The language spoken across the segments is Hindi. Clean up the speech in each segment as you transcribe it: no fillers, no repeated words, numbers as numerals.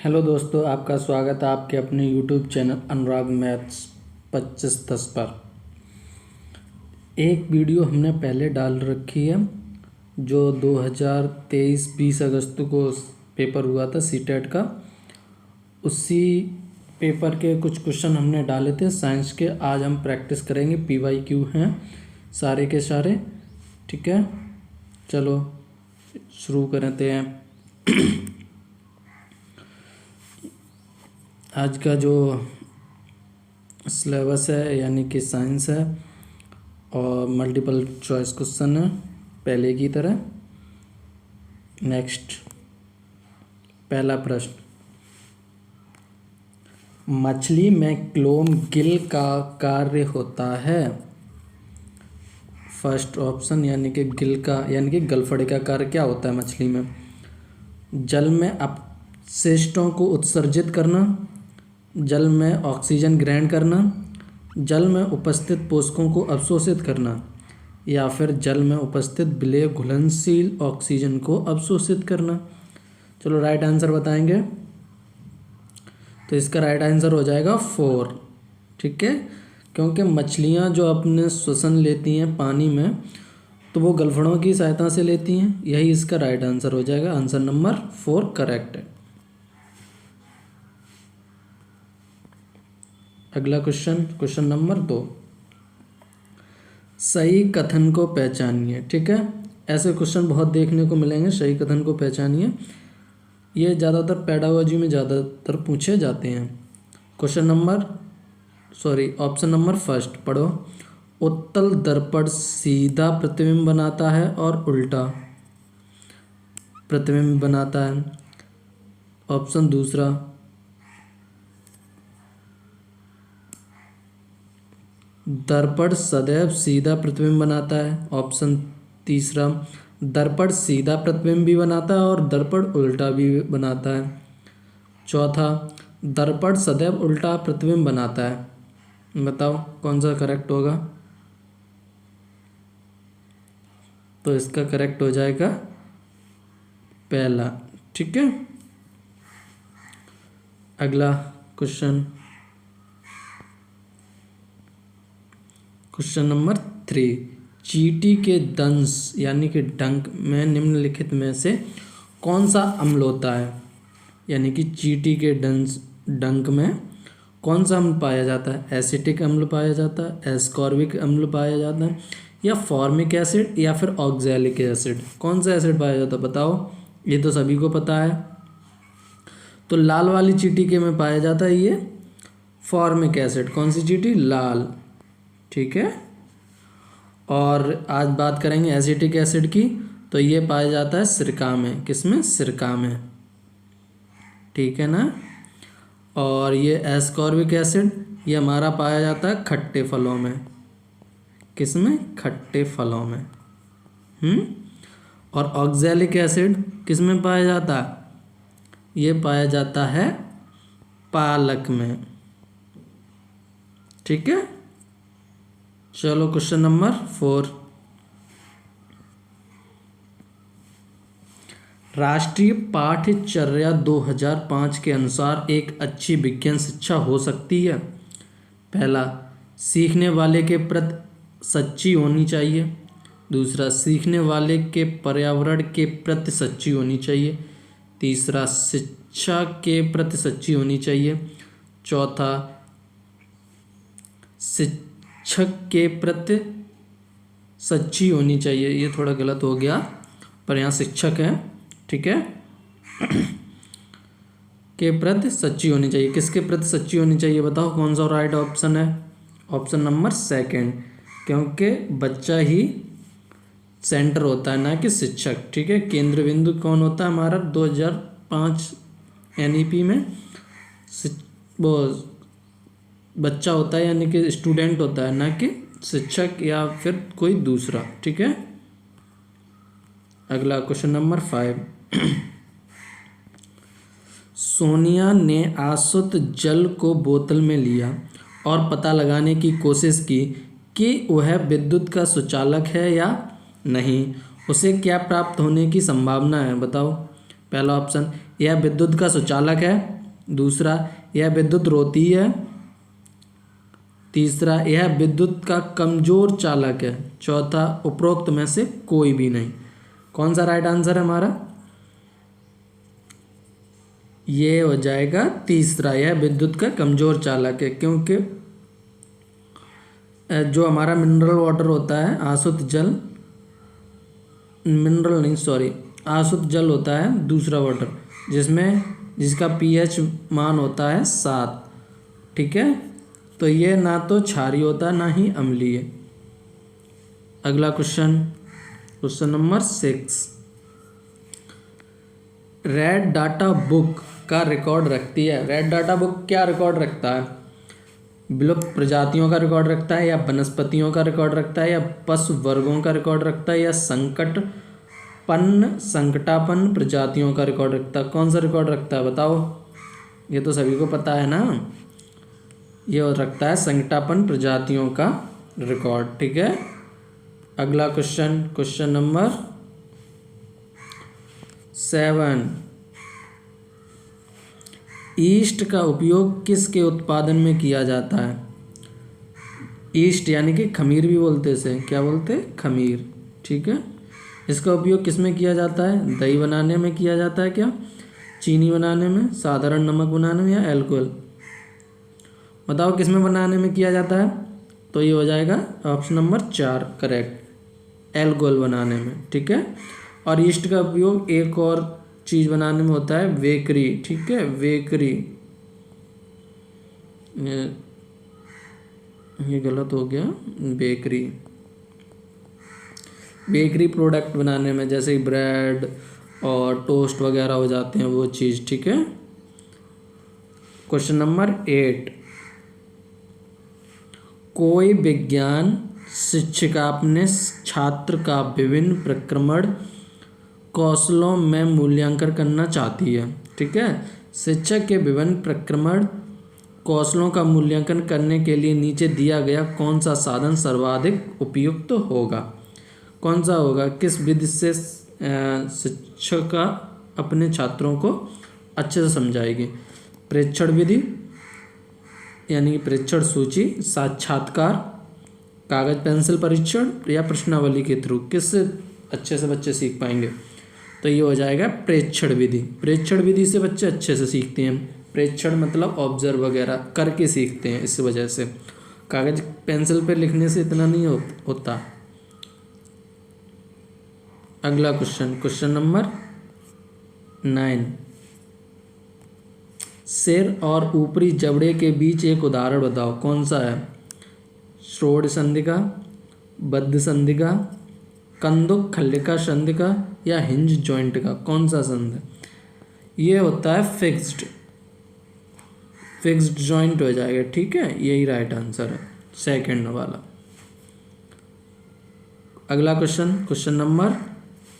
हेलो दोस्तों, आपका स्वागत है आपके अपने यूट्यूब चैनल अनुराग मैथ्स 2510 पर। एक वीडियो हमने पहले डाल रखी है जो 2023 20 अगस्त को पेपर हुआ था सीटेट का। उसी पेपर के कुछ क्वेश्चन हमने डाले थे साइंस के। आज हम प्रैक्टिस करेंगे, PYQ हैं सारे के सारे। ठीक है, चलो शुरू करते हैं। आज का जो सिलेबस है यानी कि साइंस है और मल्टीपल चॉइस क्वेश्चन है पहले की तरह। नेक्स्ट, पहला प्रश्न, मछली में क्लोम गिल का कार्य होता है। फर्स्ट ऑप्शन यानी कि गिल का यानी कि गलफड़े का कार्य क्या होता है मछली में? जल में अपशिष्टों को उत्सर्जित करना, जल में ऑक्सीजन ग्रहण करना, जल में उपस्थित पोषकों को अवशोषित करना, या फिर जल में उपस्थित विलेय घुलनशील ऑक्सीजन को अवशोषित करना। चलो राइट आंसर बताएंगे। तो इसका राइट आंसर हो जाएगा 4। ठीक है, क्योंकि मछलियां जो अपने श्वसन लेती हैं पानी में तो वो गलफड़ों की सहायता से लेती हैं। यही इसका राइट आंसर हो जाएगा। आंसर नंबर 4 करेक्ट है। अगला क्वेश्चन नंबर 2, सही कथन को पहचानिए। ठीक है, ऐसे क्वेश्चन बहुत देखने को मिलेंगे। सही कथन को पहचानिए, ये ज़्यादातर पेडागोजी में ज़्यादातर पूछे जाते हैं। ऑप्शन नंबर फर्स्ट पढ़ो। उत्तल दर्पण सीधा प्रतिबिंब बनाता है और उल्टा प्रतिबिंब बनाता है। ऑप्शन दूसरा, दर्पण सदैव सीधा प्रतिबिंब बनाता है। ऑप्शन तीसरा, दर्पण सीधा प्रतिबिंब भी बनाता है और दर्पण उल्टा भी बनाता है। चौथा, दर्पण सदैव उल्टा प्रतिबिंब बनाता है। बताओ कौन सा करेक्ट होगा? तो इसका करेक्ट हो जाएगा पहला। ठीक है, अगला क्वेश्चन नंबर 3, चींटी के दंश यानी कि डंक में निम्नलिखित में से कौन सा अम्ल होता है? यानी कि चींटी के डंक में कौन सा अम्ल पाया जाता है? एसिटिक अम्ल पाया जाता है, एस्कॉर्बिक अम्ल पाया जाता है, या फॉर्मिक एसिड, या फिर ऑक्सैलिक एसिड? कौन सा एसिड पाया जाता है बताओ? ये तो सभी को पता है। तो लाल वाली चींटी के में पाया जाता है ये फॉर्मिक एसिड। कौन सी चींटी? लाल। ठीक है, और आज बात करेंगे एसिटिक एसिड की। तो ये पाया जाता है सिरका में। किसमें? सिरका में। ठीक है ना। और ये एस्कॉर्बिक एसिड ये हमारा पाया जाता है खट्टे फलों में। किसमें? खट्टे फलों में। और ऑक्सैलिक एसिड किसमें पाया जाता है? ये पाया जाता है पालक में। ठीक है, चलो क्वेश्चन नंबर 4, राष्ट्रीय पाठ्यचर्या 2005 के अनुसार एक अच्छी विज्ञान शिक्षा हो सकती है। पहला, सीखने वाले के प्रति सच्ची होनी चाहिए। दूसरा, सीखने वाले के पर्यावरण के प्रति सच्ची होनी चाहिए। तीसरा, शिक्षा के प्रति सच्ची होनी चाहिए। चौथा, शिक्षक के प्रति सच्ची होनी चाहिए। ये थोड़ा गलत हो गया पर यहाँ शिक्षक है। ठीक है, के प्रति सच्ची होनी चाहिए। किसके प्रति सच्ची होनी चाहिए बताओ? कौन सा राइट ऑप्शन है? ऑप्शन नंबर सेकंड, क्योंकि बच्चा ही सेंटर होता है ना कि शिक्षक। ठीक है, केंद्र बिंदु कौन होता है हमारा 2005 NEP में? वो बच्चा होता है यानी कि स्टूडेंट होता है, ना कि शिक्षक या फिर कोई दूसरा। ठीक है, अगला क्वेश्चन नंबर 5, सोनिया ने आसुत जल को बोतल में लिया और पता लगाने की कोशिश की कि वह विद्युत का सुचालक है या नहीं। उसे क्या प्राप्त होने की संभावना है बताओ? पहला ऑप्शन, यह विद्युत का सुचालक है। दूसरा, यह विद्युत रोधी है। तीसरा, यह विद्युत का कमजोर चालक है। चौथा, उपरोक्त में से कोई भी नहीं। कौन सा राइट आंसर है हमारा? ये हो जाएगा तीसरा, यह विद्युत का कमजोर चालक है, क्योंकि जो हमारा मिनरल वाटर होता है, आसुत जल, मिनरल नहीं सॉरी आसुत जल होता है दूसरा वाटर, जिसका पीएच मान होता है 7। ठीक है, तो ये ना तो क्षारीय होता ना ही अम्लीय। अगला question number 6। Red data book का रिकॉर्ड रखती है। रेड डाटा बुक क्या रिकॉर्ड रखता है? विलुप्त प्रजातियों का रिकॉर्ड रखता है, या वनस्पतियों का रिकॉर्ड रखता है, या पशु वर्गों का रिकॉर्ड रखता है, या संकटापन्न प्रजातियों का रिकॉर्ड रखता है? कौन सा रिकॉर्ड रखता है बताओ? ये तो सभी को पता है ना, ये रखता है संकटापन्न प्रजातियों का रिकॉर्ड। ठीक है, अगला क्वेश्चन नंबर 7। ईस्ट का उपयोग किसके उत्पादन में किया जाता है? ईस्ट यानी कि खमीर भी बोलते हैं इसे, क्या बोलते हैं? खमीर। ठीक है, इसका उपयोग किस में किया जाता है? दही बनाने में किया जाता है क्या? चीनी बनाने में, साधारण नमक बनाने में, या अल्कोहल? बताओ किस में बनाने में किया जाता है? तो ये हो जाएगा ऑप्शन नंबर 4 करेक्ट, अल्कोहल बनाने में। ठीक है, और ईस्ट का उपयोग एक और चीज़ बनाने में होता है, बेकरी। ठीक है, बेकरी, ये गलत हो गया, बेकरी प्रोडक्ट बनाने में, जैसे ब्रेड और टोस्ट वगैरह हो जाते हैं वो चीज़। ठीक है, क्वेश्चन नंबर 8। कोई विज्ञान शिक्षिका अपने छात्र का विभिन्न प्रक्रमण कौशलों में मूल्यांकन करना चाहती है। ठीक है, शिक्षक के विभिन्न प्रक्रमण कौशलों का मूल्यांकन करने के लिए नीचे दिया गया कौन सा साधन सर्वाधिक उपयुक्त होगा? कौन सा होगा? किस विधि से शिक्षक अपने छात्रों को अच्छे से समझाएगी? प्रेक्षण विधि यानी कि प्रेक्षण सूची, साक्षात्कार, कागज पेंसिल परीक्षण, या प्रश्नावली के थ्रू? किससे अच्छे से बच्चे सीख पाएंगे? तो ये हो जाएगा प्रेक्षण विधि। प्रेक्षण विधि से बच्चे अच्छे से सीखते हैं। प्रेक्षण मतलब ऑब्जर्व वगैरह करके सीखते हैं, इस वजह से। कागज पेंसिल पे लिखने से इतना नहीं होता। अगला क्वेश्चन नंबर 9। सिर और ऊपरी जबड़े के बीच एक उदाहरण बताओ, कौन सा है? श्रोड संधिका, बद्ध संधिका, कंदुक खल्लिका संधिका, या हिंज जॉइंट का? कौन सा संधि? ये होता है फिक्स्ड जॉइंट हो जाएगा। ठीक है, यही राइट आंसर है, सेकंड वाला। अगला क्वेश्चन नंबर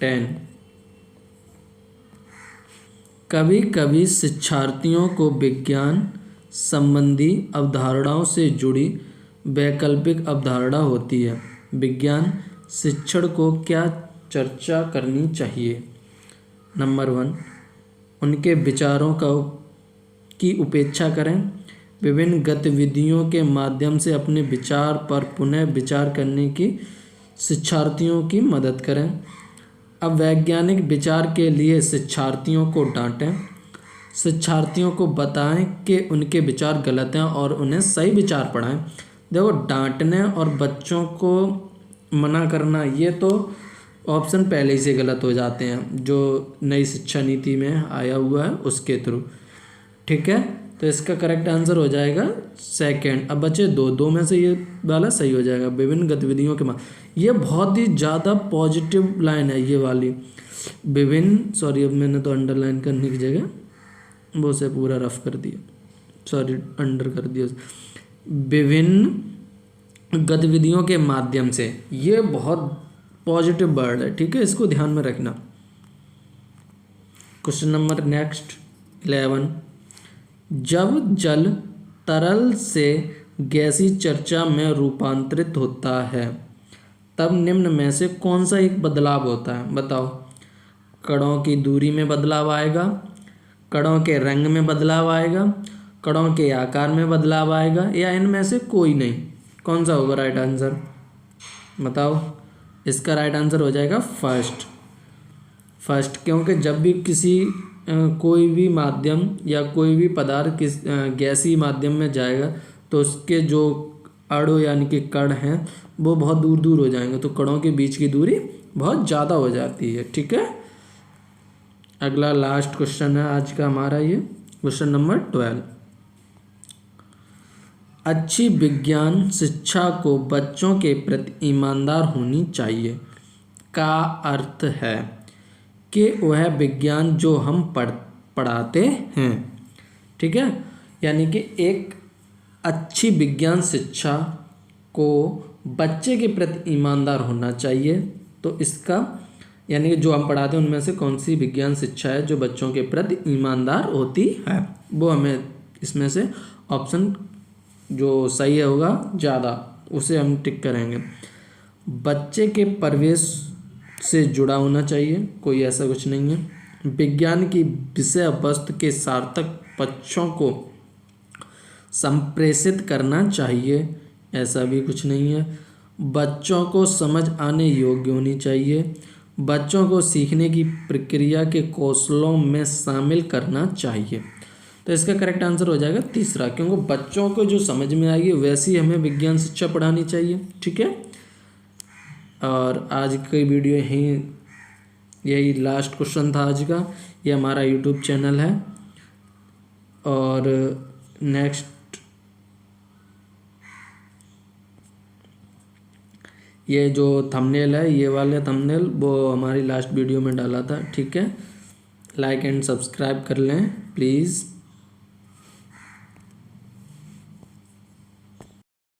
10। कभी कभी शिक्षार्थियों को विज्ञान संबंधी अवधारणाओं से जुड़ी वैकल्पिक अवधारणा होती है। विज्ञान शिक्षण को क्या चर्चा करनी चाहिए? नंबर 1, उनके विचारों की उपेक्षा करें। विभिन्न गतिविधियों के माध्यम से अपने विचार पर पुनः विचार करने की शिक्षार्थियों की मदद करें। अब वैज्ञानिक विचार के लिए शिक्षार्थियों को डांटें। शिक्षार्थियों को बताएं कि उनके विचार गलत हैं और उन्हें सही विचार पढ़ाएं। देखो, डांटने और बच्चों को मना करना, ये तो ऑप्शन पहले ही से गलत हो जाते हैं, जो नई शिक्षा नीति में आया हुआ है उसके थ्रू। ठीक है, तो इसका करेक्ट आंसर हो जाएगा सेकंड। अब बचे दो में से ये वाला सही हो जाएगा। विभिन्न गतिविधियों के ये बहुत ही ज़्यादा पॉजिटिव लाइन है ये वाली। अब मैंने तो अंडरलाइन करने की जगह वो से पूरा रफ कर दिया, अंडर कर दिया। विभिन्न गतिविधियों के माध्यम से, ये बहुत पॉजिटिव वर्ड है। ठीक है, इसको ध्यान में रखना। Question number next 11। जब जल तरल से गैसीय चर्चा में रूपांतरित होता है तब निम्न में से कौन सा एक बदलाव होता है? बताओ। कणों की दूरी में बदलाव आएगा, कणों के रंग में बदलाव आएगा, कणों के आकार में बदलाव आएगा, या इनमें से कोई नहीं? कौन सा होगा राइट आंसर बताओ? इसका राइट आंसर हो जाएगा फर्स्ट, क्योंकि जब भी किसी कोई भी माध्यम या कोई भी पदार्थ गैसीय माध्यम में जाएगा तो उसके जो अणु यानी कि कण हैं वो बहुत दूर दूर हो जाएंगे, तो कणों के बीच की दूरी बहुत ज़्यादा हो जाती है। ठीक है, अगला लास्ट क्वेश्चन है आज का हमारा, ये क्वेश्चन नंबर 12। अच्छी विज्ञान शिक्षा को बच्चों के प्रति ईमानदार होनी चाहिए का अर्थ है कि वह विज्ञान जो हम पढ़ाते हैं, ठीक है, यानी कि एक अच्छी विज्ञान शिक्षा को बच्चे के प्रति ईमानदार होना चाहिए। तो इसका यानी कि जो हम पढ़ाते हैं उनमें से कौन सी विज्ञान शिक्षा है जो बच्चों के प्रति ईमानदार होती है, वो हमें इसमें से ऑप्शन जो सही होगा ज़्यादा उसे हम टिक करेंगे। बच्चे के परिवेश से जुड़ा होना चाहिए, कोई ऐसा कुछ नहीं है। विज्ञान की विषय वस्तु के सार्थक पक्षों को संप्रेषित करना चाहिए, ऐसा भी कुछ नहीं है। बच्चों को समझ आने योग्य होनी चाहिए। बच्चों को सीखने की प्रक्रिया के कौशलों में शामिल करना चाहिए। तो इसका करेक्ट आंसर हो जाएगा तीसरा, क्योंकि बच्चों को जो समझ में आएगी वैसी हमें विज्ञान शिक्षा पढ़ानी चाहिए। ठीक है, और आज की वीडियो यही लास्ट क्वेश्चन था आज का। ये हमारा यूट्यूब चैनल है, और नेक्स्ट ये जो थंबनेल है, ये वाले थंबनेल वो हमारी लास्ट वीडियो में डाला था। ठीक है, लाइक एंड सब्सक्राइब कर लें प्लीज़।